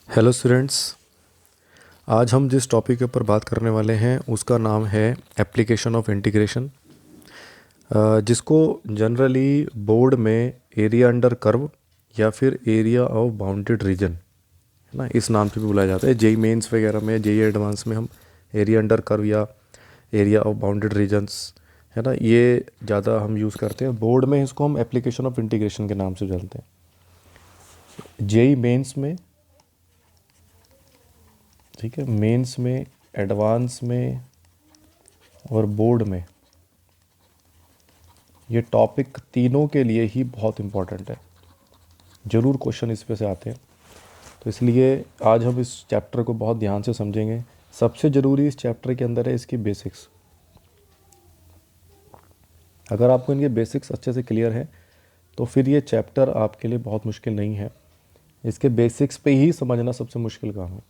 Hello students. आज हम जिस टॉपिक के ऊपर बात करने वाले हैं उसका नाम है एप्लीकेशन ऑफ इंटीग्रेशन, जिसको जनरली बोर्ड में एरिया अंडर कर्व या फिर एरिया ऑफ बाउंडेड रीजन है ना, इस नाम से भी बुलाया जाता है। जेई मेंस वगैरह में, जेई एडवांस में हम एरिया अंडर कर्व या एरिया ऑफ बाउंडेड रीजन्स है ना, ये ज़्यादा हम यूज़ करते हैं। बोर्ड में इसको हम एप्लीकेशन ऑफ इंटीग्रेशन के नाम से जानते हैं। जेई मेंस में, ठीक है, मेंस में, एडवांस में और बोर्ड में ये टॉपिक तीनों के लिए ही बहुत इम्पॉर्टेंट है। ज़रूर क्वेश्चन इस पे से आते हैं, तो इसलिए आज हम इस चैप्टर को बहुत ध्यान से समझेंगे। सबसे ज़रूरी इस चैप्टर के अंदर है इसकी बेसिक्स। अगर आपको इनके बेसिक्स अच्छे से क्लियर है तो फिर ये चैप्टर आपके लिए बहुत मुश्किल नहीं है। इसके बेसिक्स पे ही समझना सबसे मुश्किल काम है।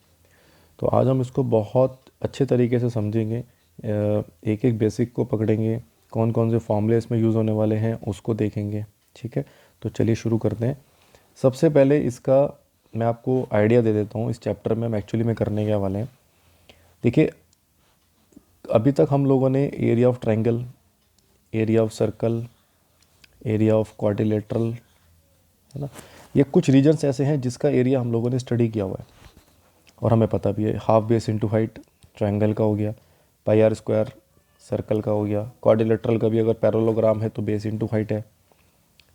तो आज हम इसको बहुत अच्छे तरीके से समझेंगे, एक एक बेसिक को पकड़ेंगे, कौन कौन से फॉर्मूले इसमें यूज़ होने वाले हैं उसको देखेंगे। ठीक है, तो चलिए शुरू करते हैं। सबसे पहले इसका मैं आपको आइडिया दे देता हूँ इस चैप्टर में हम एक्चुअली में करने क्या वाले हैं। देखिए, अभी तक हम लोगों ने area of triangle, area of circle, area of quadrilateral, है ना, ये कुछ रीजन्स ऐसे हैं जिसका एरिया हम लोगों ने स्टडी किया हुआ है और हमें पता भी है। Half base into height triangle का हो गया, पाई आर स्क्वायर सर्कल का हो गया, क्वाड्रिलेटरल का भी अगर पैरेललोग्राम है तो बेस इंटू हाइट है,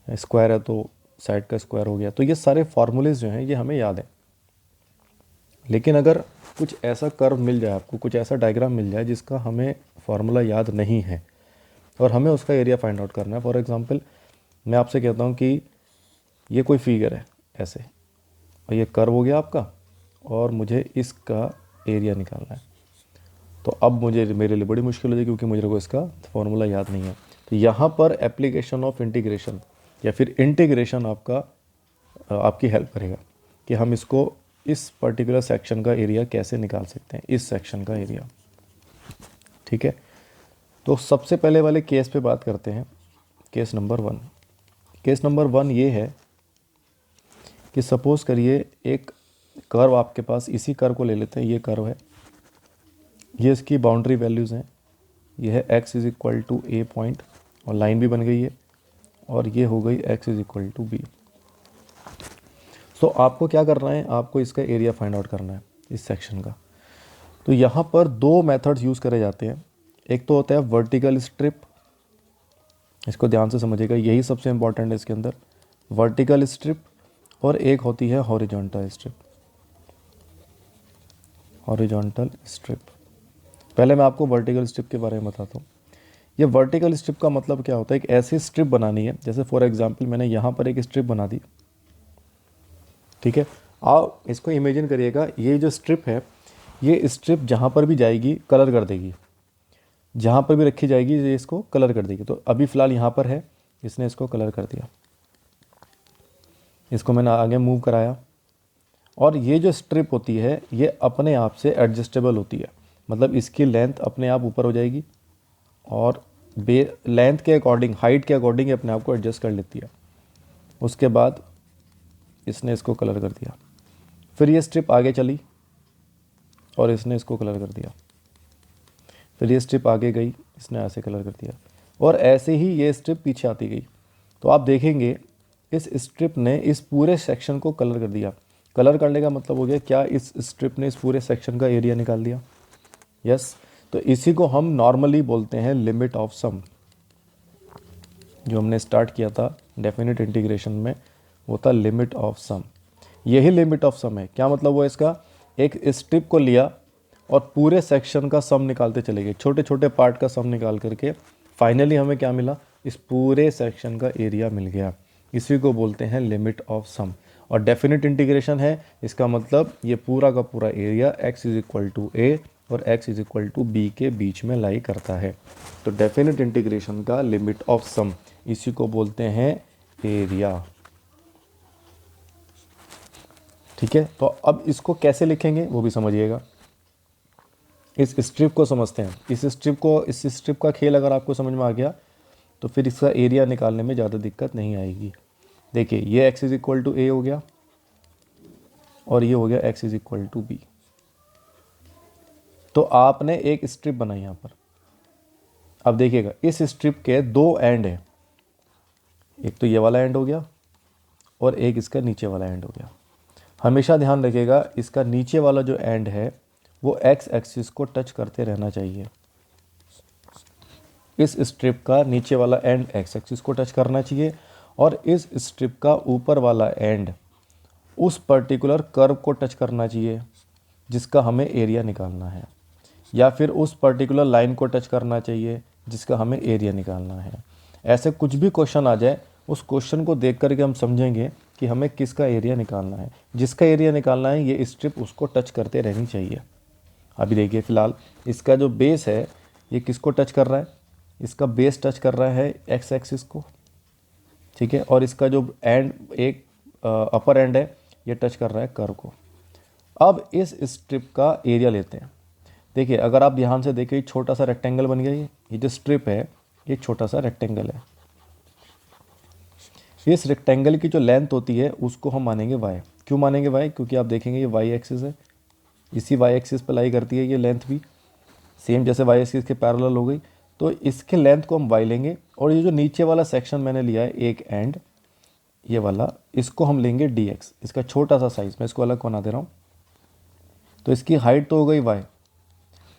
स्क्वायर है तो साइड का स्क्वायर हो गया। तो ये सारे फार्मूलेज जो हैं ये हमें याद है। लेकिन अगर कुछ ऐसा कर्व मिल जाए आपको, कुछ ऐसा डायग्राम मिल जाए जिसका हमें फार्मूला याद नहीं है और हमें उसका एरिया फाइंड आउट करना है। फॉर एग्जांपल, मैं आपसे कहता हूँ कि ये कोई फिगर है ऐसे और ये कर्व हो गया आपका और मुझे इसका एरिया निकालना है, तो अब मुझे मेरे लिए बड़ी मुश्किल हो जाएगी क्योंकि मुझे को इसका फॉर्मूला याद नहीं है। तो यहाँ पर एप्लीकेशन ऑफ इंटीग्रेशन या फिर इंटीग्रेशन आपकी हेल्प करेगा कि हम इसको इस पर्टिकुलर सेक्शन का एरिया कैसे निकाल सकते हैं, इस सेक्शन का एरिया। ठीक है, तो सबसे पहले वाले केस पे बात करते हैं, केस नंबर 1। केस नंबर 1 ये है कि सपोज़ करिए एक कर्व आपके पास, इसी कर्व को ले लेते हैं, ये कर्व है, ये इसकी बाउंड्री वैल्यूज़ हैं, ये है x is equal to a point और लाइन भी बन गई है, और ये हो गई x is equal to b. So आपको क्या करना है, आपको इसका एरिया फाइंड आउट करना है इस सेक्शन का। तो यहाँ पर दो मेथड्स यूज़ करे जाते हैं। एक तो होता है वर्टिकल स्ट्रिप, इसको ध्यान से समझिएगा, यही सबसे इंपॉर्टेंट है इसके अंदर, वर्टिकल स्ट्रिप, और एक होती है हॉरिजॉन्टल स्ट्रिप। हॉरिजॉन्टल स्ट्रिप, पहले मैं आपको वर्टिकल स्ट्रिप के बारे में बताता हूँ। ये वर्टिकल स्ट्रिप का मतलब क्या होता है, एक ऐसी स्ट्रिप बनानी है, जैसे फॉर एग्जांपल मैंने यहाँ पर एक स्ट्रिप बना दी। ठीक है, आप इसको इमेजिन करिएगा, ये जो स्ट्रिप है, ये स्ट्रिप जहाँ पर भी जाएगी कलर कर देगी, जहाँ पर भी रखी जाएगी ये इसको कलर कर देगी। तो अभी फ़िलहाल यहाँ पर है, इसने इसको कलर कर दिया, इसको मैंने आगे मूव कराया, और ये जो स्ट्रिप होती है ये अपने आप से एडजस्टेबल होती है, मतलब इसकी लेंथ अपने आप ऊपर हो जाएगी और लेंथ के अकॉर्डिंग, हाइट के अकॉर्डिंग अपने आप को एडजस्ट कर लेती है। उसके बाद इसने इसको कलर कर दिया, फिर ये स्ट्रिप आगे चली और इसने इसको कलर कर दिया, फिर ये स्ट्रिप आगे गई, इसने ऐसे कलर कर दिया, और ऐसे ही ये स्ट्रिप पीछे आती गई। तो आप देखेंगे इस स्ट्रिप ने इस पूरे सेक्शन को कलर कर दिया। कलर करने का मतलब हो गया क्या, इस स्ट्रिप ने इस पूरे सेक्शन का एरिया निकाल दिया। यस, तो इसी को हम नॉर्मली बोलते हैं लिमिट ऑफ सम। जो हमने स्टार्ट किया था डेफिनेट इंटीग्रेशन में वो था लिमिट ऑफ सम। यही लिमिट ऑफ सम है। क्या मतलब हुआ इसका, एक स्ट्रिप को लिया और पूरे सेक्शन का सम निकालते चले गए, छोटे छोटे पार्ट का सम निकाल करके फाइनली हमें क्या मिला, इस पूरे सेक्शन का एरिया मिल गया। इसी को बोलते हैं लिमिट ऑफ सम। और डेफिनेट इंटीग्रेशन है, इसका मतलब ये पूरा का पूरा area x is equal to a और x is equal to b के बीच में लाई करता है। तो डेफिनेट इंटीग्रेशन का लिमिट ऑफ सम, इसी को बोलते हैं एरिया। ठीक है, तो अब इसको कैसे लिखेंगे वो भी समझिएगा। इस स्ट्रिप को समझते हैं, इस स्ट्रिप का खेल अगर आपको समझ में आ गया तो फिर इसका एरिया निकालने में ज़्यादा दिक्कत नहीं आएगी। देखिए, ये x is equal to a हो गया, और ये हो गया x is equal to b. तो आपने एक स्ट्रिप बनाई यहाँ पर। अब देखिएगा इस स्ट्रिप के दो एंड हैं, एक तो ये वाला एंड हो गया और एक इसका नीचे वाला एंड हो गया। हमेशा ध्यान रखिएगा इसका नीचे वाला जो एंड है वो x एक्सिस को टच करते रहना चाहिए। इस स्ट्रिप का नीचे वाला एंड x एक्सिस को टच करना चाहिए और इस स्ट्रिप का ऊपर वाला एंड उस पर्टिकुलर कर्व को टच करना चाहिए जिसका हमें एरिया निकालना है, या फिर उस पर्टिकुलर लाइन को टच करना चाहिए जिसका हमें एरिया निकालना है। ऐसे कुछ भी क्वेश्चन आ जाए उस क्वेश्चन को देख करके हम समझेंगे कि हमें किसका एरिया निकालना है। जिसका एरिया निकालना है ये स्ट्रिप उसको टच करते रहनी चाहिए। अभी देखिए फ़िलहाल इसका जो बेस है ये किसको टच कर रहा है, इसका बेस टच कर रहा है एक्स एक्सिस को, ठीक है, और इसका जो एंड एक अपर एंड है ये टच कर रहा है कर्व को। अब इस स्ट्रिप का एरिया लेते हैं। देखिए अगर आप ध्यान से देखिए छोटा सा रेक्टेंगल बन गया, ये जो स्ट्रिप है ये छोटा सा रेक्टेंगल है। इस रेक्टेंगल की जो लेंथ होती है उसको हम मानेंगे y। क्यों मानेंगे y? क्योंकि आप देखेंगे ये y एक्सिस है, इसी y एक्सिस पर लाई करती है ये लेंथ भी, सेम जैसे y एक्सिस के पैरेलल हो गई। तो इसके लेंथ को हम y लेंगे और ये जो नीचे वाला सेक्शन मैंने लिया है एक एंड ये वाला, इसको हम लेंगे dx, इसका छोटा सा साइज, मैं इसको अलग बना दे रहा हूँ। तो इसकी हाइट तो हो गई y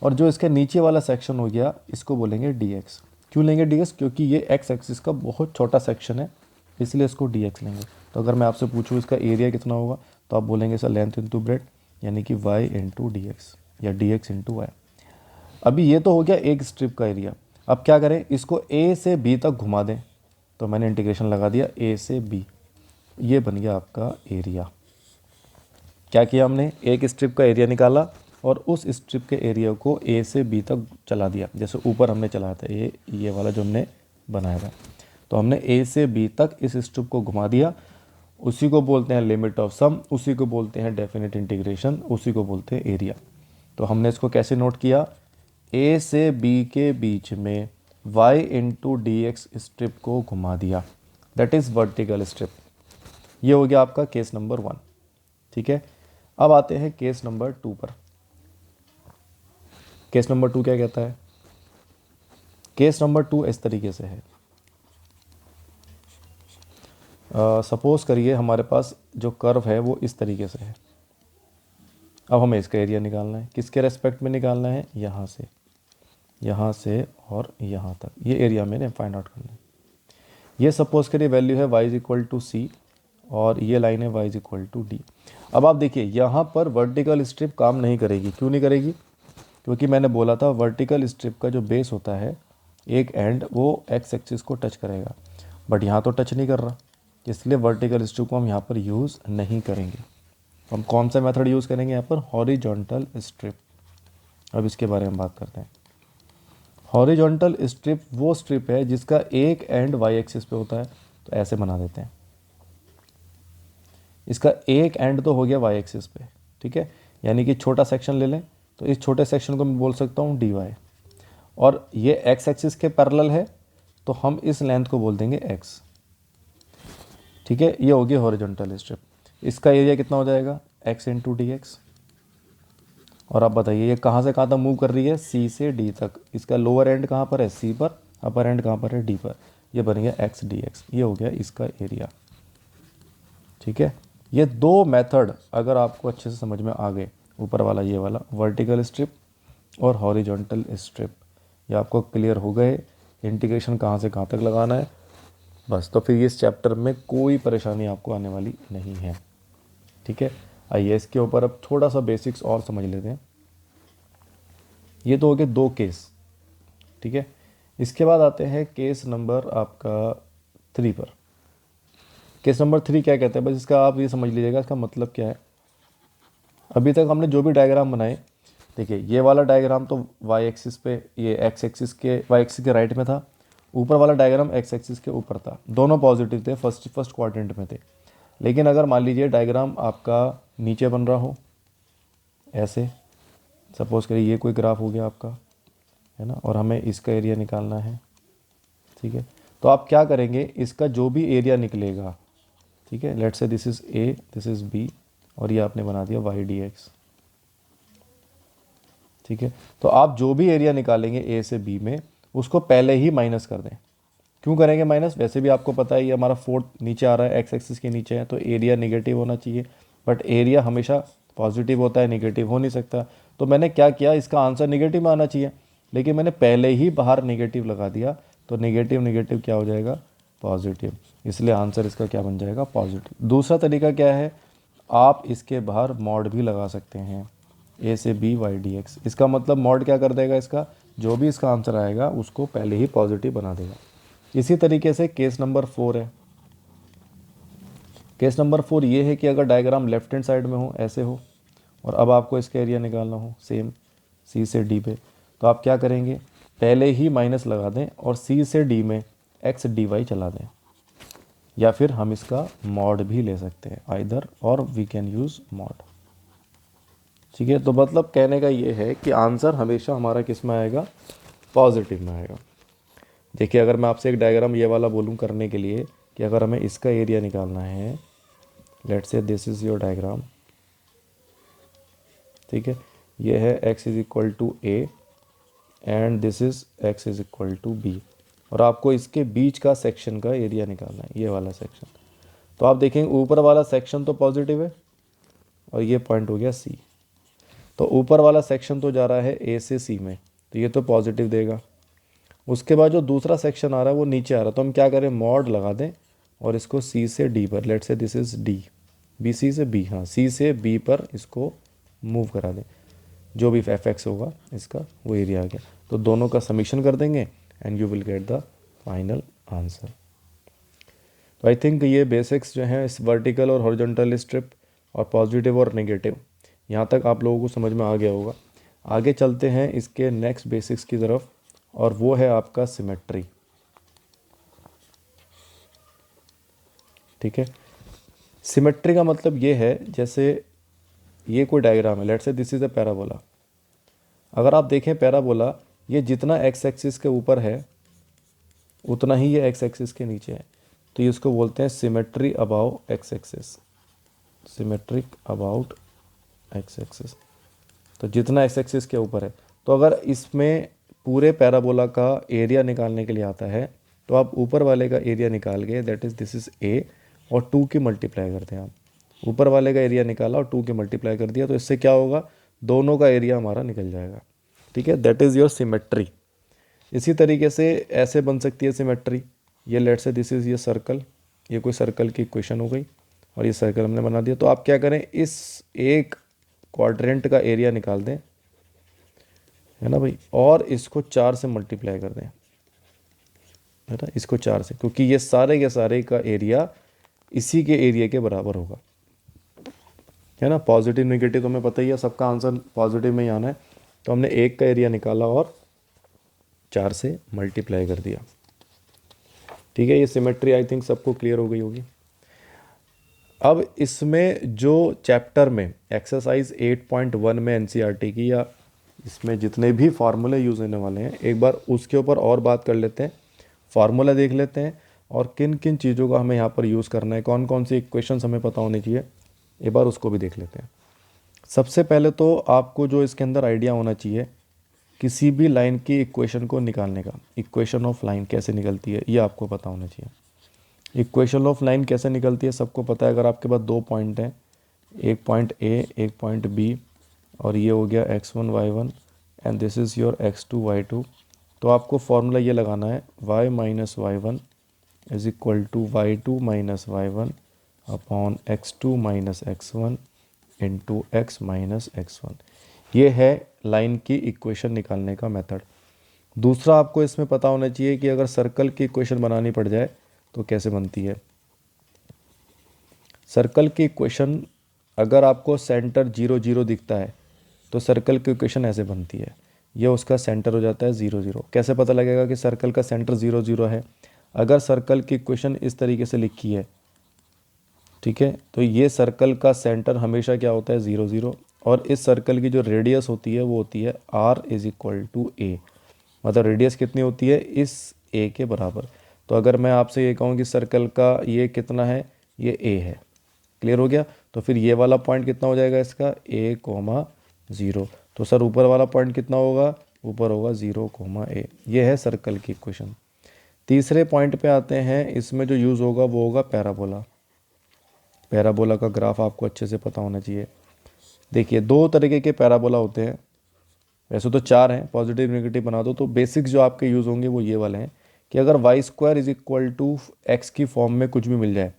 और जो इसके नीचे वाला सेक्शन हो गया इसको बोलेंगे dx। क्यों लेंगे dx? क्योंकि ये x एक्सिस का बहुत छोटा सेक्शन है इसलिए इसको dx लेंगे। तो अगर मैं आपसे पूछूँ इसका एरिया कितना होगा तो आप बोलेंगे सर लेंथ इंटू ब्रेड, यानी कि y इंटू डी एक्स या dx इंटू वाई। अभी ये तो हो गया एक स्ट्रिप का एरिया। अब क्या करें, इसको a से b तक घुमा दें। तो मैंने इंटीग्रेशन लगा दिया a से b, ये बन गया आपका एरिया। क्या किया हमने, एक स्ट्रिप का एरिया निकाला और उस स्ट्रिप के एरिया को a से b तक चला दिया, जैसे ऊपर हमने चलाया था ये वाला जो हमने बनाया था। तो हमने a से b तक इस स्ट्रिप को घुमा दिया, उसी को बोलते हैं लिमिट ऑफ सम, उसी को बोलते हैं डेफिनेट इंटीग्रेशन, उसी को बोलते हैं एरिया। तो हमने इसको कैसे नोट किया, a से b के बीच में y into d x strip को घुमा दिया, दैट इज़ वर्टिकल स्ट्रिप। ये हो गया आपका केस नंबर 1, ठीक है। अब आते हैं केस नंबर 2 पर। केस नंबर 2 क्या कहता है, केस नंबर 2 इस तरीके से है। सपोज करिए हमारे पास जो कर्व है वो इस तरीके से है। अब हमें इसका एरिया निकालना है, किसके रेस्पेक्ट में निकालना है, यहाँ से और यहाँ तक, ये एरिया मैंने फाइंड आउट करना है। ये सपोज करिए वैल्यू है y is equal to c और ये लाइन है y is equal to d. अब आप देखिए यहाँ पर वर्टिकल स्ट्रिप काम नहीं करेगी। क्यों नहीं करेगी, क्योंकि मैंने बोला था वर्टिकल स्ट्रिप का जो बेस होता है एक एंड वो x एक्सिस को टच करेगा, बट यहाँ तो टच नहीं कर रहा, इसलिए वर्टिकल स्ट्रिप को हम यहाँ पर यूज़ नहीं करेंगे। हम कौन सा मेथड यूज़ करेंगे यहाँ पर, हॉरिजॉन्टल स्ट्रिप। अब इसके बारे में बात करते हैं। हॉरिजॉन्टल स्ट्रिप वो स्ट्रिप है जिसका एक एंड y एक्सिस पे होता है, तो ऐसे बना देते हैं। इसका एक एंड तो हो गया y एक्सिस पे, ठीक है, यानी कि छोटा सेक्शन ले लें तो इस छोटे सेक्शन को मैं बोल सकता हूँ dy, और ये x एक्सिस के पैरेलल है तो हम इस लेंथ को बोल देंगे x, ठीक है। ये हो गया हॉरिजॉन्टल स्ट्रिप। इसका एरिया कितना हो जाएगा, x इंटू डी एक्स। और आप बताइए ये कहाँ से कहाँ तक मूव कर रही है, c से d तक। इसका लोअर एंड कहाँ पर है, c पर, अपर एंड कहाँ पर है, d पर। ये बन गया x dx, ये हो गया इसका एरिया, ठीक है। ये दो मेथड अगर आपको अच्छे से समझ में आ गए, ऊपर वाला ये वाला वर्टिकल स्ट्रिप और हॉरिजॉन्टल स्ट्रिप, ये आपको क्लियर हो गए, इंटीग्रेशन कहाँ से कहाँ तक लगाना है, बस। तो फिर इस चैप्टर में कोई परेशानी आपको आने वाली नहीं है, ठीक है। आइए इसके ऊपर अब थोड़ा सा बेसिक्स और समझ लेते हैं। ये तो हो गए दो केस, ठीक है। इसके बाद आते हैं केस नंबर आपका 3 पर। केस नंबर 3 क्या कहता है, बस इसका आप ये समझ लीजिएगा इसका मतलब क्या है। अभी तक हमने जो भी डायग्राम बनाए, देखिए ये वाला डायग्राम तो y एक्सिस पे, ये x एक्सिस के राइट में था, ऊपर वाला डायग्राम x एक्सिस के ऊपर था, दोनों पॉजिटिव थे, फर्स्ट क्वाड्रेंट में थे। लेकिन अगर मान लीजिए डायग्राम आपका नीचे बन रहा हो, ऐसे सपोज करिए ये कोई ग्राफ हो गया आपका, है ना, और हमें इसका एरिया निकालना है, ठीक है। तो आप क्या करेंगे, इसका जो भी एरिया निकलेगा, ठीक है, let's say this is a, this is b, और ये आपने बना दिया वाई डी एक्स। ठीक है, तो आप जो भी एरिया निकालेंगे ए से बी में उसको पहले ही माइनस कर दें। क्यों करेंगे माइनस? वैसे भी आपको पता है ये हमारा फोर्थ नीचे आ रहा है, एक्स एक्सिस के नीचे है, तो एरिया निगेटिव होना चाहिए, बट एरिया हमेशा पॉजिटिव होता है, निगेटिव हो नहीं सकता। तो मैंने क्या किया, इसका आंसर निगेटिव में आना चाहिए, लेकिन मैंने पहले ही बाहर निगेटिव लगा दिया, तो निगेटिव निगेटिव क्या हो जाएगा? पॉजिटिव। इसलिए आंसर इसका क्या बन जाएगा? पॉजिटिव। दूसरा तरीका क्या है, आप इसके बाहर मॉड भी लगा सकते हैं, ए से बी वाई डी एक्स। इसका मतलब मॉड क्या कर देगा, इसका जो भी इसका आंसर आएगा उसको पहले ही पॉजिटिव बना देगा। इसी तरीके से केस नंबर 4 है। केस नंबर 4 ये है कि अगर डायग्राम लेफ्ट हैंड साइड में हो, ऐसे हो, और अब आपको इसका एरिया निकालना हो सेम सी से डी पे, तो आप क्या करेंगे, पहले ही माइनस लगा दें और सी से डी में एक्स डी वाई चला दें, या फिर हम इसका मॉड भी ले सकते हैं, आइदर और वी कैन यूज़ मॉड। ठीक है, तो मतलब कहने का ये है कि आंसर हमेशा हमारा किस में आएगा? पॉजिटिव में आएगा। देखिए, अगर मैं आपसे एक डायग्राम ये वाला बोलूँ करने के लिए कि अगर हमें इसका एरिया निकालना है, let's say this is your diagram. ठीक है, ये है x is equal to a and this is x is equal to b, और आपको इसके बीच का सेक्शन का एरिया निकालना है, ये वाला सेक्शन। तो आप देखेंगे ऊपर वाला सेक्शन तो पॉजिटिव है और ये पॉइंट हो गया सी, तो ऊपर वाला सेक्शन तो जा रहा है ए से सी में, तो ये तो पॉजिटिव देगा। उसके बाद जो दूसरा सेक्शन आ रहा है वो नीचे आ रहा है, तो हम क्या करें, मॉड लगा दें और इसको सी से डी पर, let's say this is d, b c से बी, हाँ सी से बी पर इसको मूव करा दें, जो भी एफ एक्स होगा इसका वो एरिया आ गया। तो दोनों का समीशन कर देंगे and you will get the final answer. तो आई थिंक ये बेसिक्स जो हैं इस वर्टिकल और हॉरिजॉन्टल स्ट्रिप और पॉजिटिव और नेगेटिव, यहाँ तक आप लोगों को समझ में आ गया होगा। आगे चलते हैं इसके नेक्स्ट बेसिक्स की तरफ, और वो है आपका सिमेट्री। ठीक है, सिमेट्री का मतलब ये है, जैसे ये कोई डायग्राम है, let's say this is a parabola. अगर आप देखें पैराबोला, ये जितना एक्स एक्सिस के ऊपर है उतना ही ये एक्स एक्सिस के नीचे है, तो ये इसको बोलते हैं symmetry about x axis, symmetric about x axis. तो जितना एक्स एक्सिस के ऊपर है, तो अगर इसमें पूरे पैराबोला का एरिया निकालने के लिए आता है, तो आप ऊपर वाले का एरिया निकाल के, that is this is a, और 2 की मल्टीप्लाई करते हैं आप, ऊपर वाले का एरिया निकाला और 2 की मल्टीप्लाई कर दिया, तो इससे क्या होगा, दोनों का एरिया हमारा निकल जाएगा। ठीक है, दैट इज़ योर सिमेट्री। इसी तरीके से ऐसे बन सकती है सिमेट्री, ये लेट से दिस इज़ ये सर्कल, ये कोई सर्कल की इक्वेशन हो गई और ये सर्कल हमने बना दिया। तो आप क्या करें, इस एक क्वाड्रेंट का एरिया निकाल दें, है ना भाई, और इसको 4 से मल्टीप्लाई कर दें, है ना, इसको 4 से, क्योंकि ये सारे के सारे का एरिया इसी के एरिया के बराबर होगा, है ना। पॉजिटिव नेगेटिव तो हमें पता ही है, सबका आंसर पॉजिटिव में ही आना है, तो हमने एक का एरिया निकाला और 4 से मल्टीप्लाई कर दिया। ठीक है, ये सिमेट्री आई थिंक सबको क्लियर हो गई होगी। अब इसमें जो चैप्टर में एक्सरसाइज 8.1 में एनसीईआरटी की, या इसमें जितने भी फार्मूले यूज़ होने वाले हैं, एक बार उसके ऊपर और बात कर लेते हैं, फार्मूला देख लेते हैं और किन किन चीज़ों का हमें यहाँ पर यूज़ करना है, कौन कौन सी इक्वेशंस हमें पता होनी चाहिए, एक बार उसको भी देख लेते हैं। सबसे पहले तो आपको जो इसके अंदर आइडिया होना चाहिए किसी भी लाइन की इक्वेशन को निकालने का, इक्वेशन ऑफ लाइन कैसे निकलती है ये आपको पता होना चाहिए। इक्वेशन ऑफ लाइन कैसे निकलती है सबको पता है। अगर आपके पास 2 पॉइंट हैं, एक पॉइंट ए एक पॉइंट बी, और ये हो गया x1 y1 and this is your x2 y2, तो आपको फॉर्मूला ये लगाना है y minus y1 is equal to y2 minus y1 upon x2 minus x1 into x minus x1। ये है लाइन की इक्वेशन निकालने का मेथड। दूसरा आपको इसमें पता होना चाहिए कि अगर सर्कल की इक्वेशन बनानी पड़ जाए तो कैसे बनती है। सर्कल की इक्वेशन, अगर आपको सेंटर 0 0 दिखता है तो सर्कल की इक्वेशन ऐसे बनती है, ये उसका सेंटर हो जाता है 0 0। कैसे पता लगेगा कि सर्कल का सेंटर 0 0 है? अगर सर्कल की इक्वेशन इस तरीके से लिखी है, ठीक है, तो ये सर्कल का सेंटर हमेशा क्या होता है 0 0, और इस सर्कल की जो रेडियस होती है वो होती है r इज इक्वल टू ए, मतलब रेडियस कितनी होती है इस a के बराबर। तो अगर मैं आपसे ये कहूँ कि सर्कल का ये कितना है, ये a है, क्लियर हो गया। तो फिर ये वाला पॉइंट कितना हो जाएगा इसका, a, 0। तो सर ऊपर वाला पॉइंट कितना होगा, ऊपर होगा 0, a। ये है सर्कल की इक्वेशन। तीसरे पॉइंट पे आते हैं, इसमें जो यूज़ होगा वो होगा पैराबोला। पैराबोला का ग्राफ आपको अच्छे से पता होना चाहिए। देखिए 2 तरीके के पैराबोला होते हैं, वैसे तो 4 हैं, पॉजिटिव नेगेटिव बना दो। तो बेसिक्स जो आपके यूज़ होंगे वो ये वाले हैं कि अगर y² is equal to x की फॉर्म में कुछ भी मिल जाए,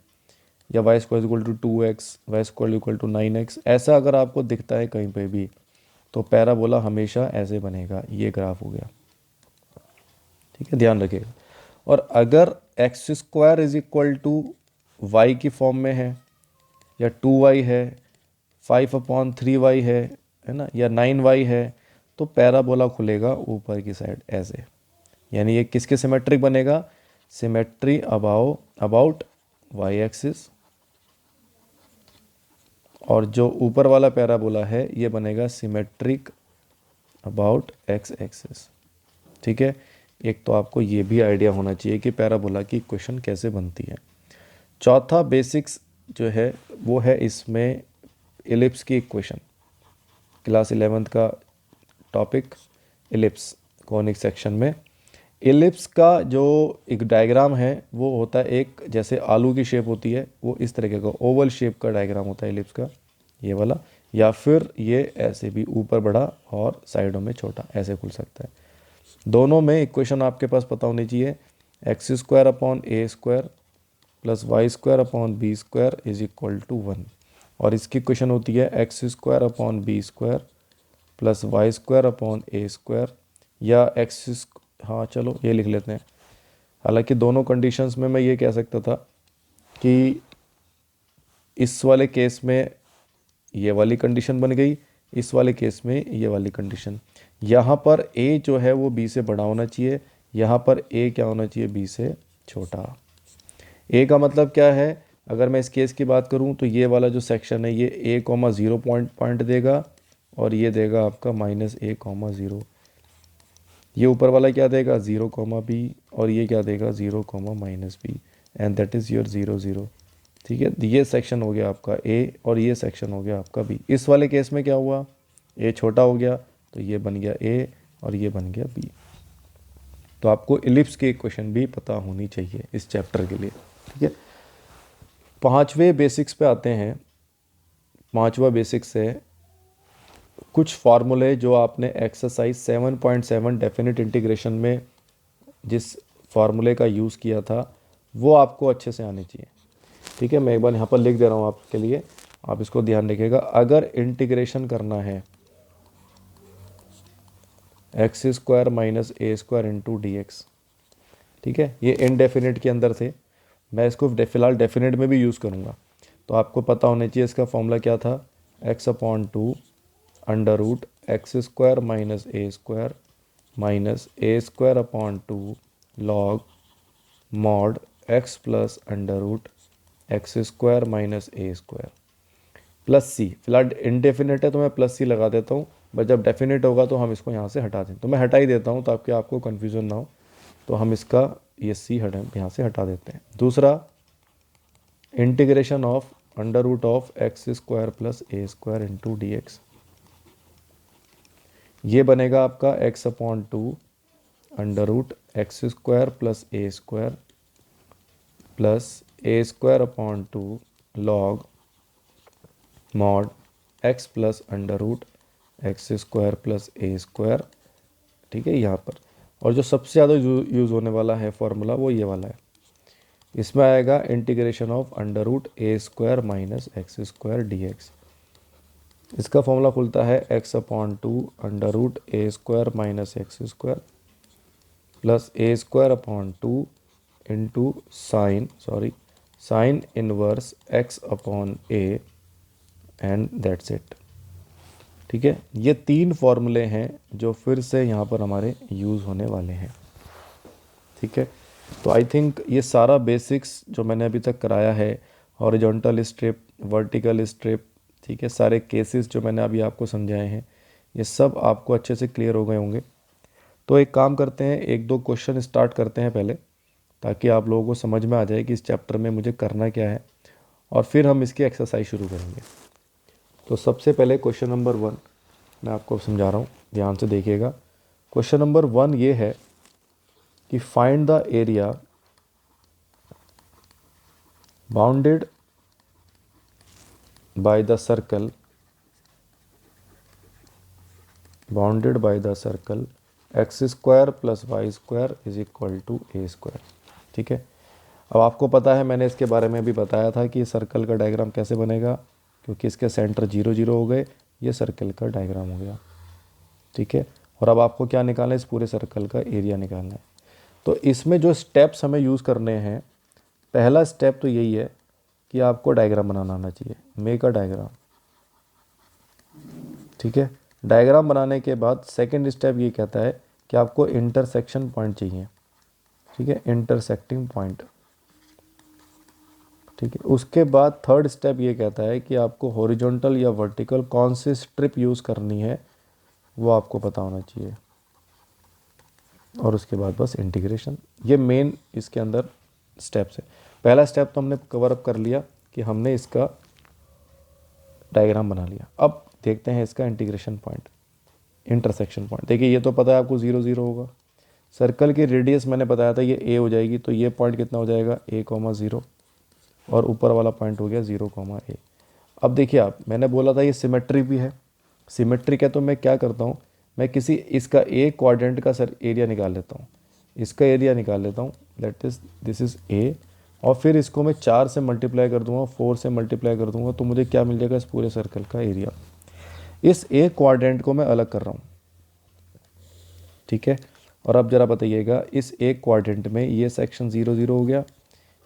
या y² is equal to 2x, y² equal to 9x, ऐसा अगर आपको दिखता है कहीं पे भी, तो पैराबोला हमेशा ऐसे बनेगा। ये ग्राफ हो गया, ठीक है, ध्यान रखिएगा। और अगर x² is equal to y की फॉर्म में है, या 2y है, 5/3y है ना, या 9y है, तो पैराबोला खुलेगा ऊपर की साइड ऐसे। यानी ये किसके सिमेट्रिक बनेगा, सिमेट्री अबाउट y एक्सिस। और जो ऊपर वाला पैराबोला है ये बनेगा सिमेट्रिक अबाउट x एक्सिस, ठीक है। एक तो आपको ये भी आइडिया होना चाहिए कि पैराबोला की इक्वेशन कैसे बनती है। चौथा बेसिक्स जो है वो है इसमें इलिप्स की इक्वेशन। क्लास 11th का टॉपिक इलिप्स, कॉनिक सेक्शन में इलिप्स का जो एक डायग्राम है वो होता है, एक जैसे आलू की शेप होती है, वो इस तरीके का ओवल शेप का डायग्राम होता है इलिप्स का, ये वाला। या फिर ये ऐसे भी ऊपर बड़ा और साइडों में छोटा ऐसे खुल सकता है। दोनों में इक्वेशन आपके पास पता होनी चाहिए, x² upon a² plus y² upon b² is equal to 1। और इसकी इक्वेशन होती है x² upon b² plus y² upon a², या x, हाँ चलो ये लिख लेते हैं। हालांकि दोनों कंडीशंस में मैं ये कह सकता था कि इस वाले केस में ये वाली कंडीशन बन गई, इस वाले केस में ये वाली कंडीशन। यहाँ पर a जो है वो b से बड़ा होना चाहिए, यहाँ पर a क्या होना चाहिए, b से छोटा। a का मतलब क्या है, अगर मैं इस केस की बात करूँ तो ये वाला जो सेक्शन है ये a, 0 पॉइंट देगा, और ये देगा आपका -a, 0। ये ऊपर वाला क्या देगा, 0, b, और ये क्या देगा, 0, -b, and that is your 0, 0। ठीक है, ये सेक्शन हो गया आपका a और ये सेक्शन हो गया आपका b। इस वाले केस में क्या हुआ, a छोटा हो गया तो ये बन गया a और ये बन गया b। तो आपको इलिप्स की इक्वेशन भी पता होनी चाहिए इस चैप्टर के लिए, ठीक है। पांचवें बेसिक्स पे आते हैं। पांचवा बेसिक्स है कुछ फार्मूले जो आपने एक्सरसाइज 7.7 डेफिनेट इंटीग्रेशन में जिस फार्मूले का यूज़ किया था वो आपको अच्छे से आने चाहिए, ठीक है। मैं एक बार यहाँ पर लिख दे रहा हूँ आपके लिए, आप इसको ध्यान रखिएगा। अगर इंटीग्रेशन करना है x² minus a² into dx, ठीक है, ये इनडेफिनेट के अंदर थे, मैं इसको फिलहाल डेफिनेट में भी यूज़ करूँगा। तो आपको पता होना चाहिए इसका फॉर्मूला क्या था, x/2 under root x² minus a² minus a²/2 log mod x plus under root x² minus a² plus c. फिलहाल इनडेफिनेट है तो मैं प्लस सी लगा देता हूँ, बट जब डेफिनेट होगा तो हम इसको यहाँ से हटा दें। तो मैं हटा ही देता हूँ ताकि आपको कन्फ्यूज़न ना हो, तो हम इसका ये सी यहाँ से हटा देते हैं। दूसरा, integration of under root of x² plus a² into dx, ये बनेगा आपका x/2 under root x² plus a² plus a²/2 log mod x plus under root x² plus a², ठीक है, यहाँ पर। और जो सबसे ज़्यादा यूज़ होने वाला है फॉर्मूला वो ये वाला है, इसमें आएगा integration of under root a² minus x² dx। इसका फॉर्मूला खुलता है x/2 under root a² minus x² plus a²/2 into sine inverse x/a and that's it, ठीक है। ये 3 फॉर्मूले हैं जो फिर से यहाँ पर हमारे यूज़ होने वाले हैं, ठीक है। तो आई थिंक ये सारा बेसिक्स जो मैंने अभी तक कराया है, हॉरिजॉन्टल स्ट्रिप, वर्टिकल स्ट्रिप, ठीक है, सारे केसेस जो मैंने अभी आपको समझाए हैं, ये सब आपको अच्छे से क्लियर हो गए होंगे। तो एक काम करते हैं, 1-2 क्वेश्चन स्टार्ट करते हैं पहले, ताकि आप लोगों को समझ में आ जाए कि इस चैप्टर में मुझे करना क्या है। और फिर हम इसकी एक्सरसाइज शुरू करेंगे। तो सबसे पहले क्वेश्चन नंबर 1 मैं आपको समझा रहा हूँ, ध्यान से देखिएगा। क्वेश्चन नंबर 1 ये है कि find the area bounded by the circle x square plus y square is equal to a square. ठीक है, अब आपको पता है, मैंने इसके बारे में भी बताया था कि सर्कल का डायग्राम कैसे बनेगा, क्योंकि इसके सेंटर 0 0 हो गए, ये सर्कल का डायग्राम हो गया। ठीक है, और अब आपको क्या निकालना है, इस पूरे सर्कल का एरिया निकालना है। तो इसमें जो स्टेप्स हमें यूज़ करने हैं, पहला स्टेप तो यही है कि आपको डायग्राम बनाना आना चाहिए, मेक अ डायग्राम। ठीक है, डायग्राम बनाने के बाद सेकंड स्टेप ये कहता है कि आपको इंटरसेक्शन पॉइंट चाहिए। ठीक है, इंटरसेक्टिंग पॉइंट। ठीक है, उसके बाद थर्ड स्टेप ये कहता है कि आपको हॉरिजॉन्टल या वर्टिकल कौन सी स्ट्रिप यूज़ करनी है, वो आपको पता होना चाहिए। और उसके बाद बस इंटीग्रेशन। ये मेन इसके अंदर स्टेप्स है। पहला स्टेप तो हमने कवर अप कर लिया कि हमने इसका डायग्राम बना लिया। अब देखते हैं इसका इंटीग्रेशन पॉइंट, इंटरसेक्शन पॉइंट। देखिए, ये तो पता है आपको 0 0 होगा। सर्कल की रेडियस मैंने बताया था ये ए हो जाएगी, तो ये पॉइंट कितना हो जाएगा, a,0, और ऊपर वाला पॉइंट हो गया 0, a। अब देखिए आप, मैंने बोला था ये सिमेट्रिक भी है। सिमेट्रिक है तो मैं क्या करता हूँ, मैं किसी इसका ए क्वाड्रेंट का सर एरिया निकाल लेता हूँ, इसका एरिया निकाल लेता हूँ, that is this is a, और फिर इसको मैं 4 से मल्टीप्लाई कर दूंगा, 4 से मल्टीप्लाई कर दूंगा, तो मुझे क्या मिल जाएगा, इस पूरे सर्कल का एरिया। इस ए क्वाड्रेंट को मैं अलग कर रहा हूँ। ठीक है, और अब ज़रा बताइएगा, इस ए क्वाड्रेंट में ये सेक्शन 0 0 हो गया,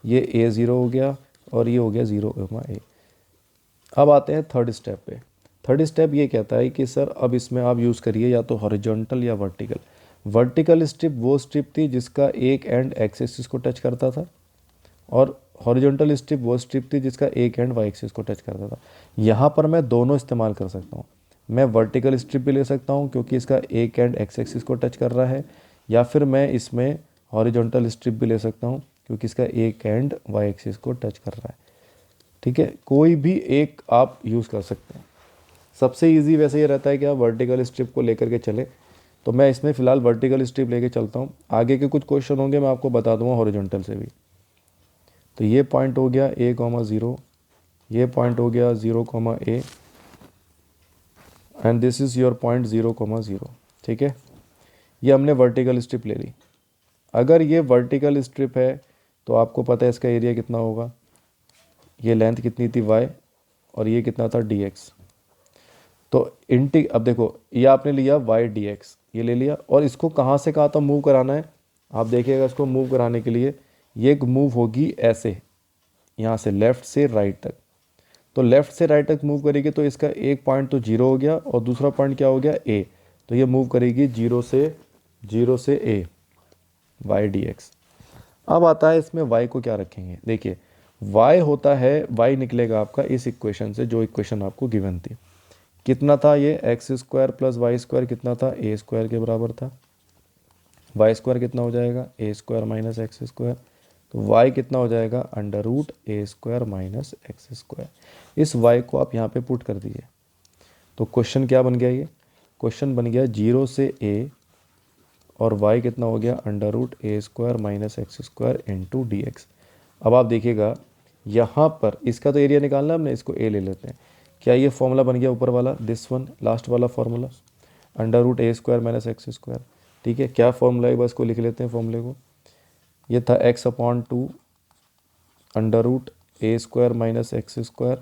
ये ए 0 हो गया, और ये हो गया 0, a। अब आते हैं थर्ड स्टेप पे। थर्ड स्टेप ये कहता है कि सर अब इसमें आप यूज़ करिए या तो हॉरिजॉन्टल या वर्टिकल। वर्टिकल स्ट्रिप वो स्ट्रिप थी जिसका एक एंड एक्स एक्सिस को टच करता था, और हॉरिजॉन्टल स्ट्रिप वो स्ट्रिप थी जिसका एक एंड वाई एक्सिस को टच करता था। यहाँ पर मैं दोनों इस्तेमाल कर सकता हूँ। मैं वर्टिकल स्ट्रिप भी ले सकता हूँ क्योंकि इसका एक एंड एक्स एक्सिस को टच कर रहा है, या फिर मैं इसमें हॉरिजॉन्टल स्ट्रिप भी ले सकता हूँ क्योंकि इसका एक एंड वाई एक्सिस को टच कर रहा है। ठीक है, कोई भी एक आप यूज़ कर सकते हैं। सबसे इजी वैसे ये रहता है कि आप वर्टिकल स्ट्रिप को लेकर के चले, तो मैं इसमें फ़िलहाल वर्टिकल स्ट्रिप लेके चलता हूँ। आगे के कुछ क्वेश्चन होंगे मैं आपको बता दूंगा हॉरिजॉन्टल से भी। तो ये पॉइंट हो गया a,0, ये पॉइंट हो गया 0, a, and this is your point 0, 0। ठीक है, ये हमने वर्टिकल स्ट्रिप ले ली। अगर ये वर्टिकल स्ट्रिप है तो आपको पता है इसका एरिया कितना होगा, ये लेंथ कितनी थी y, और ये कितना था dx। तो अब देखो, ये आपने लिया y dx, ये ले लिया, और इसको कहाँ से कहाँ तक मूव कराना है, आप देखिएगा। इसको मूव कराने के लिए ये एक मूव होगी ऐसे, यहाँ से लेफ़्ट से राइट तक। तो लेफ़्ट से राइट तक मूव करेगी तो इसका एक पॉइंट तो 0 हो गया, और दूसरा पॉइंट क्या हो गया, a। तो ये मूव करेगी 0 से a, y dx। अब आता है इसमें y को क्या रखेंगे। देखिए, y होता है, y निकलेगा आपका इस इक्वेशन से, जो इक्वेशन आपको गिवन थी। कितना था ये, x square plus y square कितना था, ए स्क्वायर के बराबर था। वाई स्क्वायर कितना हो जाएगा, ए स्क्वायर माइनस एक्स स्क्वायर। तो वाई कितना हो जाएगा, under root a square minus x square. इस वाई को आप यहाँ पे पुट कर दीजिए। तो क्वेश्चन क्या बन गया, ये क्वेश्चन बन गया 0 से ए, और y कितना हो गया, under root a square minus x square into d x. अब आप देखिएगा, यहाँ पर इसका तो एरिया निकालना है हमने, इसको a ले लेते हैं। क्या ये फॉर्मूला बन गया ऊपर वाला, दिस वन लास्ट वाला formula, under root a square minus x square. ठीक है, क्या फॉर्मूला है, बस को लिख लेते हैं फॉर्मूले को। ये था x/2 under root a square minus x square,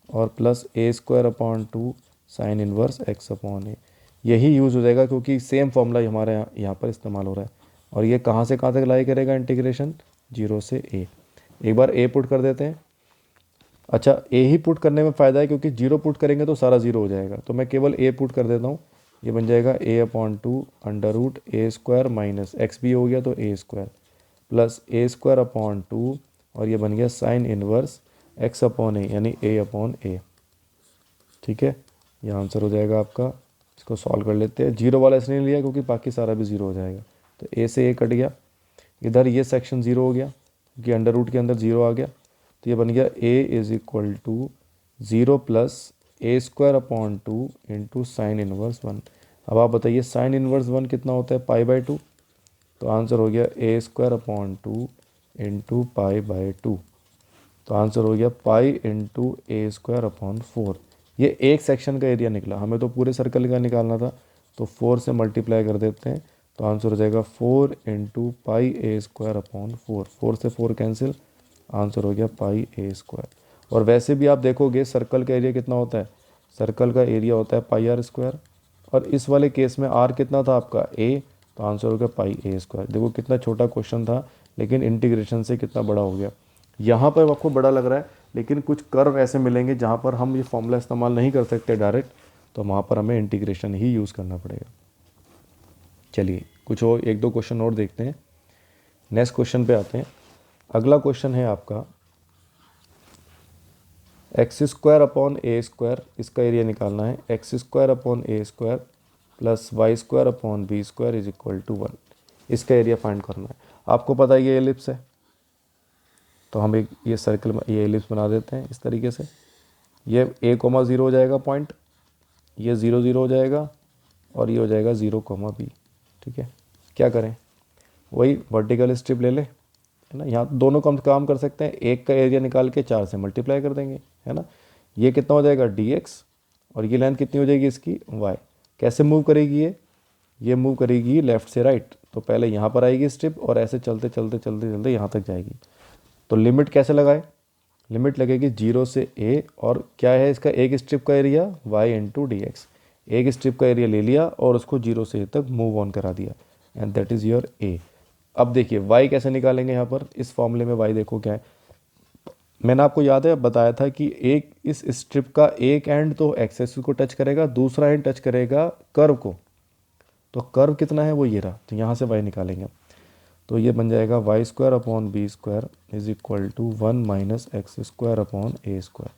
और plus a square upon 2 sine inverse x/a। यही यूज़ हो जाएगा क्योंकि सेम फॉर्मूला हमारे यहाँ पर इस्तेमाल हो रहा है। और ये कहाँ से कहाँ तक लाई करेगा इंटीग्रेशन, 0 से a। एक बार a पुट कर देते हैं। अच्छा, a ही पुट करने में फ़ायदा है क्योंकि 0 पुट करेंगे तो सारा 0 हो जाएगा, तो मैं केवल a पुट कर देता हूँ। ये बन जाएगा a/2 under root a square minus x भी हो गया तो a square, plus a square upon 2, और ये बन गया साइन इनवर्स x/a, यानी a/a। ठीक है, ये आंसर हो जाएगा आपका। इसको सॉल्व कर लेते हैं। 0 वाला इसलिए लिया क्योंकि बाकी सारा भी 0 हो जाएगा। तो a से a कट गया, इधर ये सेक्शन 0 हो गया क्योंकि अंडर रूट के अंदर 0 आ गया। तो ये बन गया a is equal to 0 plus a square upon 2 into sine inverse 1। अब आप बताइए साइन इनवर्स 1 कितना होता है, पाई बाय 2। तो आंसर हो गया a square upon 2 into pi by 2। तो आंसर हो गया pi into a square upon 4। ये एक सेक्शन का एरिया निकला, हमें तो पूरे सर्कल का निकालना था, तो 4 से मल्टीप्लाई कर देते हैं। तो आंसर हो जाएगा 4 into pi a square upon 4। 4 से 4 कैंसिल, आंसर हो गया पाई ए स्क्वायर। और वैसे भी आप देखोगे सर्कल का एरिया कितना होता है, सर्कल का एरिया होता है पाई आर स्क्वायर। और इस वाले केस में आर कितना था आपका ए, तो आंसर हो गया पाई ए स्क्वायर। देखो कितना छोटा क्वेश्चन था, लेकिन इंटीग्रेशन से कितना बड़ा हो गया। यहाँ पर आपको बड़ा लग रहा है, लेकिन कुछ कर्व ऐसे मिलेंगे जहाँ पर हम ये फॉर्मूला इस्तेमाल नहीं कर सकते डायरेक्ट, तो वहाँ पर हमें इंटीग्रेशन ही यूज़ करना पड़ेगा। चलिए कुछ और एक दो क्वेश्चन और देखते हैं, नेक्स्ट क्वेश्चन पे आते हैं। अगला क्वेश्चन है आपका x square upon a square, इसका एरिया निकालना है। X square upon a square plus y square upon b square is equal to 1, इसका एरिया फाइंड करना है। आपको पता है ये एलिप्स है, तो हम एक ये सर्कल में ये एलिप्स बना देते हैं इस तरीके से। ये a कोमा 0 हो जाएगा पॉइंट, ये 0 0 हो जाएगा, और ये हो जाएगा 0 कोमा b। ठीक है, क्या करें, वही वर्टिकल स्ट्रिप ले ले, है ना। यहाँ दोनों काम कर सकते हैं, एक का एरिया निकाल के 4 से मल्टीप्लाई कर देंगे, है ना। ये कितना हो जाएगा dx, और ये लेंथ कितनी हो जाएगी इसकी y। कैसे मूव करेगी ये मूव करेगी लेफ़्ट से राइट। तो पहले यहाँ पर आएगी स्ट्रिप, और ऐसे चलते चलते चलते चलते यहाँ तक जाएगी। तो लिमिट कैसे लगाए, लिमिट लगेगी 0 से a, और क्या है इसका एक स्ट्रिप का area y into d x. एक स्ट्रिप का एरिया ले लिया और उसको 0 से a तक मूव ऑन करा दिया, and that is your a। अब देखिए y कैसे निकालेंगे, यहाँ पर इस फॉर्मूले में y देखो क्या है। मैंने आपको याद है बताया था कि एक इस स्ट्रिप का एक एंड तो एक्स एक्सिस को टच करेगा, दूसरा एंड टच करेगा कर्व को। तो कर्व कितना है वो ये रहा, तो यहाँ से y निकालेंगे। तो ये बन जाएगा y square upon b square is equal to 1 minus x square upon a square.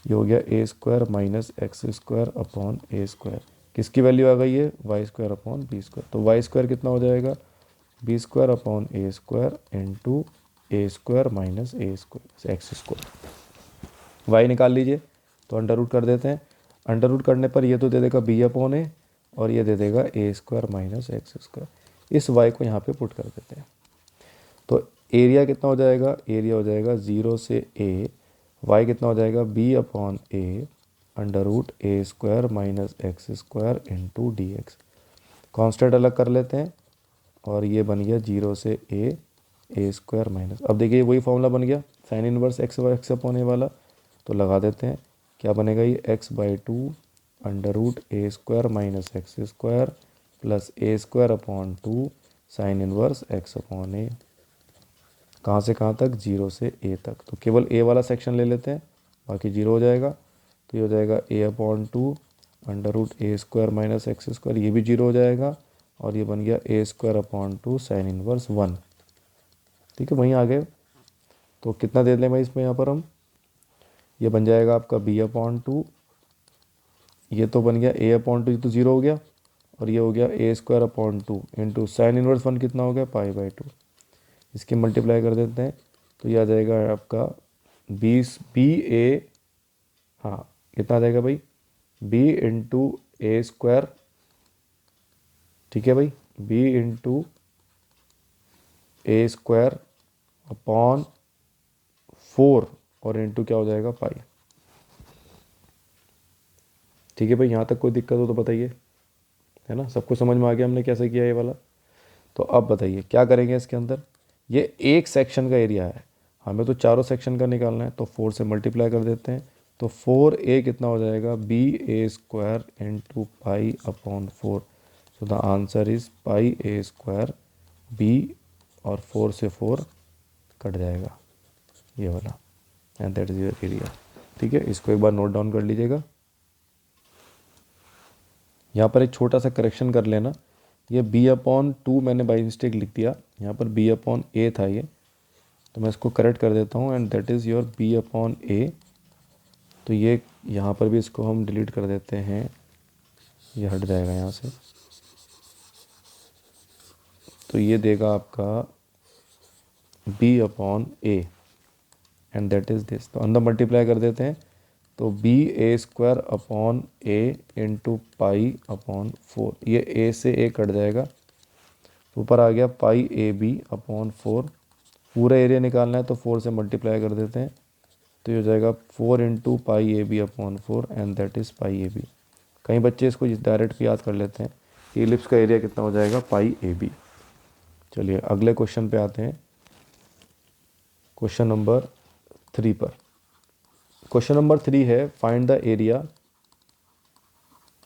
ये हो गया a square minus x square upon a square. किसकी वैल्यू आ गई है, y square upon b square. तो वाई स्क्वायर कितना हो जाएगा, b square upon a square into a square minus a square x square. Y निकाल लीजिए, तो अंडर रूट कर देते हैं। अंडर रूट करने पर ये तो दे देगा बी अपॉन ए, और ये दे देगा ए स्क्वायर माइनस एक्स स्क्वायर। इस y को यहाँ पे पुट कर देते हैं। तो एरिया कितना हो जाएगा, एरिया हो जाएगा 0 से a, y कितना हो जाएगा b upon a under root a square minus x square into d x. Constant अलग कर लेते हैं, और ये बन गया 0 से ए स्क्वायर माइनस। अब देखिए वही फॉर्मूला बन गया sine inverse x upon a वाला, तो लगा देते हैं। क्या बनेगा ये x by 2 under root a square minus x square plus a square upon 2 sine inverse x upon a. कहाँ से कहाँ तक, 0 से a तक। तो केवल a वाला सेक्शन ले लेते हैं, बाकी 0 हो जाएगा। तो ये हो जाएगा a upon 2 under root a square minus x square, ये भी 0 हो जाएगा, और ये बन गया a square upon 2 sine inverse 1। ठीक है, वहीं आ गए। तो कितना दे दें भाई इसमें, यहाँ पर हम ये बन जाएगा आपका b अपॉन 2, ये तो बन गया a अपॉन 2, ये तो 0 हो गया, और ये हो गया a square upon 2 into sine inverse 1 कितना हो गया, पाई बाई 2। इसकी मल्टीप्लाई कर देते हैं, तो ये आ जाएगा आपका 20 बी ए, हाँ कितना आ जाएगा भाई, b इंटू ए स्क्वायर। ठीक है भाई, b into a square upon 4, और इंटू क्या हो जाएगा, पाई। ठीक है भाई, यहाँ तक कोई दिक्कत हो तो बताइए, है ना। सबको समझ में आ गया हमने कैसे किया ये वाला। तो अब बताइए क्या करेंगे इसके अंदर। ये एक सेक्शन का एरिया है, हमें तो चारों सेक्शन का निकालना है, तो 4 से मल्टीप्लाई कर देते हैं। तो 4a कितना हो जाएगा, b a square into pi upon 4। So the answer is pi a square b, और 4 से 4 कट जाएगा ये वाला, and that is your area. ठीक है, इसको एक बार नोट डाउन कर लीजिएगा। यहाँ पर एक छोटा सा करेक्शन कर लेना, ये b अपॉन 2 मैंने बाई मिस्टेक लिख दिया, यहाँ पर b अपॉन ए था ये, तो मैं इसको करेक्ट कर देता हूँ, and that is your b upon a. तो ये यहाँ पर भी इसको हम डिलीट कर देते हैं, ये हट जाएगा यहाँ से। तो ये देगा आपका b upon A, and that is this. तो अंदर मल्टीप्लाई कर देते हैं, तो B a square upon A into pi upon 4, ये ए से ए कट जाएगा, तो ऊपर आ गया पाई ए बी अपॉन 4। पूरा एरिया निकालना है तो 4 से मल्टीप्लाई कर देते हैं, तो ये हो जाएगा 4 into pi a b upon 4 and that is pi a b. कई बच्चे इसको डायरेक्ट भी याद कर लेते हैं कि इलिप्स का एरिया कितना हो जाएगा, पाई ए बी। चलिए अगले क्वेश्चन पे आते हैं, क्वेश्चन नंबर 3 पर। क्वेश्चन नंबर 3 है, find the area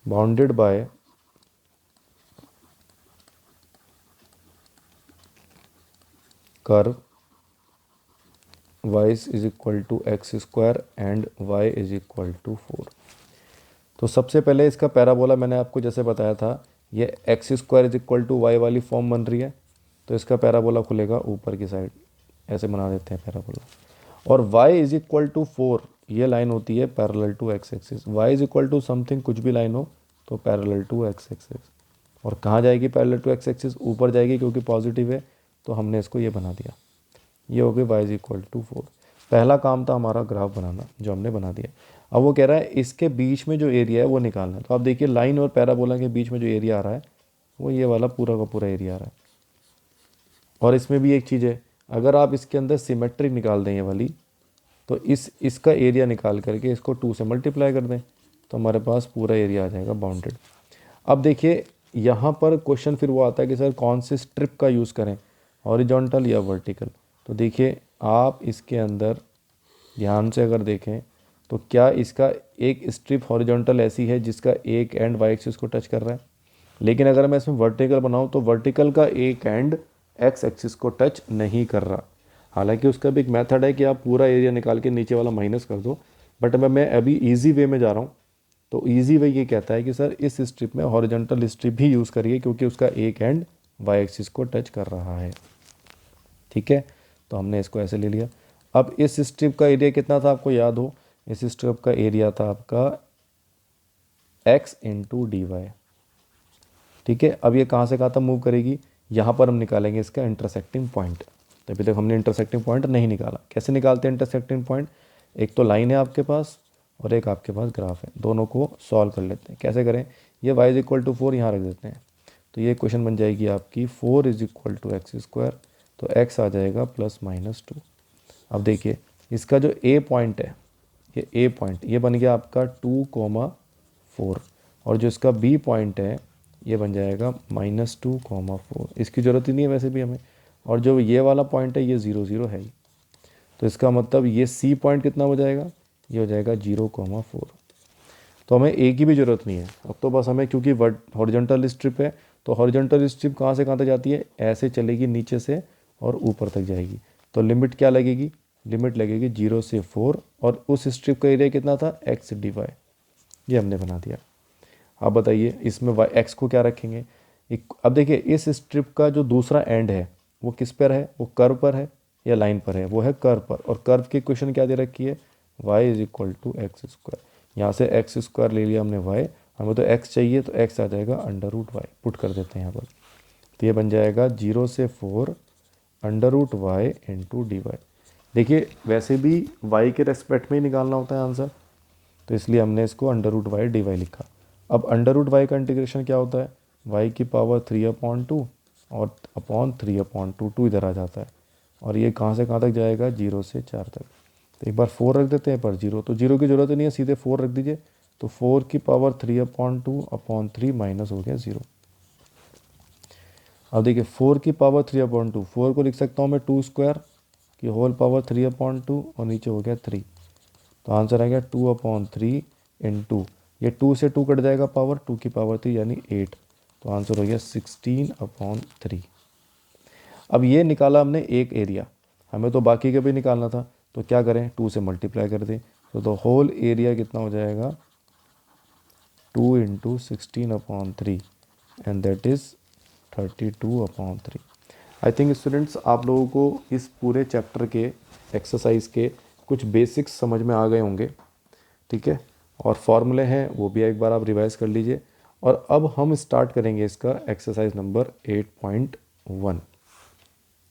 bounded by curve y is equal to x square and y is equal to 4। तो सबसे पहले इसका पैराबोला मैंने आपको जैसे बताया था, ये x square is equal to y वाली फॉर्म बन रही है, तो इसका पैराबोला खुलेगा ऊपर की साइड, ऐसे बना देते हैं पैराबोला। और y इज इक्वल टू 4 ये लाइन होती है parallel to x axis. y is equal to something कुछ भी लाइन हो तो पैरेलल टू एक्स एक्सिस। और कहाँ जाएगी पैरेलल टू एक्स एक्सिस, ऊपर जाएगी क्योंकि पॉजिटिव है, तो हमने इसको ये बना दिया, ये हो गई y इज इक्वल टू 4। पहला काम था हमारा ग्राफ बनाना, जो हमने बना दिया। अब वो कह रहा है इसके बीच में जो एरिया है वो निकालना है। तो आप देखिए लाइन और पैराबोला के बीच में जो एरिया आ रहा है वो ये वाला पूरा का पूरा एरिया आ रहा है। और इसमें भी एक चीज़ है, अगर आप इसके अंदर सिमेट्री निकाल दें ये वाली, तो इसका एरिया निकाल करके इसको 2 से मल्टीप्लाई कर दें, तो हमारे पास पूरा एरिया आ जाएगा बाउंडेड। अब देखिए यहाँ पर क्वेश्चन फिर वो आता है कि सर कौन से स्ट्रिप का यूज़ करें, हॉरिजॉन्टल या वर्टिकल। तो देखिए आप इसके अंदर ध्यान से अगर देखें तो क्या इसका एक स्ट्रिप हॉरिजॉन्टल ऐसी है जिसका एक एंड वाई एक्सिस को टच कर रहा है, लेकिन अगर मैं इसमें वर्टिकल बनाऊं तो वर्टिकल का एक एंड एक्स एक्सिस को टच नहीं कर रहा। हालांकि उसका भी एक मेथड है कि आप पूरा एरिया निकाल के नीचे वाला माइनस कर दो, बट मैं अभी ईजी वे में जा रहा हूँ। तो ईजी वे ये कहता है कि सर इस स्ट्रिप में हॉरिजॉन्टल स्ट्रिप भी यूज़ करिए क्योंकि उसका एक एंड वाई एक्सिस को टच कर रहा है। ठीक है, तो हमने इसको ऐसे ले लिया। अब इस स्ट्रिप का एरिया कितना था आपको याद हो, इस स्ट्रिप का एरिया था आपका x इंटू डी वाई। ठीक है, अब ये कहाँ से कहाँ तक मूव करेगी, यहाँ पर हम निकालेंगे इसका इंटरसेक्टिंग पॉइंट। तो अभी तक हमने इंटरसेक्टिंग पॉइंट नहीं निकाला। कैसे निकालते हैं इंटरसेक्टिंग पॉइंट, एक तो लाइन है आपके पास और एक आपके पास ग्राफ है, दोनों को सॉल्व कर लेते हैं। कैसे करें, ये y इज इक्वल टू 4 यहाँ रख देते हैं, तो ये क्वेश्चन बन जाएगी आपकी 4 is equal to x square, तो x आ जाएगा प्लस माइनस 2। अब देखिए इसका जो a पॉइंट है, ये a पॉइंट ये बन गया आपका 2,4, और जो इसका b पॉइंट है ये बन जाएगा -2,4। इसकी ज़रूरत ही नहीं है वैसे भी हमें। और जो ये वाला पॉइंट है ये 0, 0 है ही, तो इसका मतलब ये c पॉइंट कितना हो जाएगा, ये हो जाएगा 0,4। तो हमें a की भी ज़रूरत नहीं है अब, तो बस हमें क्योंकि हॉरिजॉन्टल स्ट्रिप है, तो हॉरिजॉन्टल स्ट्रिप कहाँ से कहाँ तक जाती है, ऐसे चलेगी नीचे से और ऊपर तक जाएगी। तो लिमिट क्या लगेगी, लिमिट लगेगी 0 से 4, और उस स्ट्रिप का एरिया कितना था, एक्स डी वाई, ये हमने बना दिया। अब बताइए इसमें वाई एक्स को क्या रखेंगे। अब देखिए इस स्ट्रिप का जो दूसरा एंड है वो किस पर है, वो कर्व पर है या लाइन पर है, वो है कर्व पर। और कर्व की इक्वेशन क्या दे रखी है, y is equal to x square. यहाँ से एक्स स्क्वायर ले लिया हमने y, हमें तो x चाहिए तो x आ जाएगा अंडर रूट वाई, पुट कर देते हैं यहाँ पर। तो ये बन जाएगा 0 से 4 under root y into d y. देखिए वैसे भी y के रेस्पेक्ट में ही निकालना होता है आंसर, तो इसलिए हमने इसको under root y d y लिखा। अब अंडर रूट वाई का इंटीग्रेशन क्या होता है, y की पावर 3/2 और अपॉन 3/2, 2 इधर आ जाता है, और ये कहाँ से कहाँ तक जाएगा, 0 से 4 तक। तो एक बार 4 रख देते हैं पर 0, तो 0 की ज़रूरत नहीं है, सीधे 4 रख दीजिए। तो 4 की पावर 3/2 अपॉन 3 माइनस हो गया 0। अब देखिए 4 की पावर 3/2, 4 को लिख सकता हूँ मैं 2 स्क्वायर की होल पावर 3/2 और नीचे हो गया 3। तो आंसर आ गया 2/3 इंटू, ये 2 से 2 कट जाएगा पावर, 2 की पावर 3 यानी 8। तो आंसर हो गया 16/3। अब ये निकाला हमने एक एरिया, हमें तो बाकी का भी निकालना था, तो क्या करें, 2 से मल्टीप्लाई कर दें। तो होल एरिया कितना हो जाएगा, 2 into 16/3 and that is 32/3। I think students आप लोगों को इस पूरे चैप्टर के एक्सरसाइज के कुछ बेसिक्स समझ में आ गए होंगे। ठीक है, और फॉर्मूले हैं वो भी एक बार आप रिवाइज कर लीजिए। और अब हम स्टार्ट करेंगे इसका एक्सरसाइज नंबर 8.1।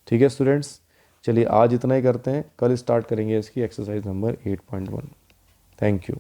ठीक है स्टूडेंट्स, चलिए आज इतना ही करते हैं, कल स्टार्ट करेंगे इसकी एक्सरसाइज नंबर 8.1। Thank you.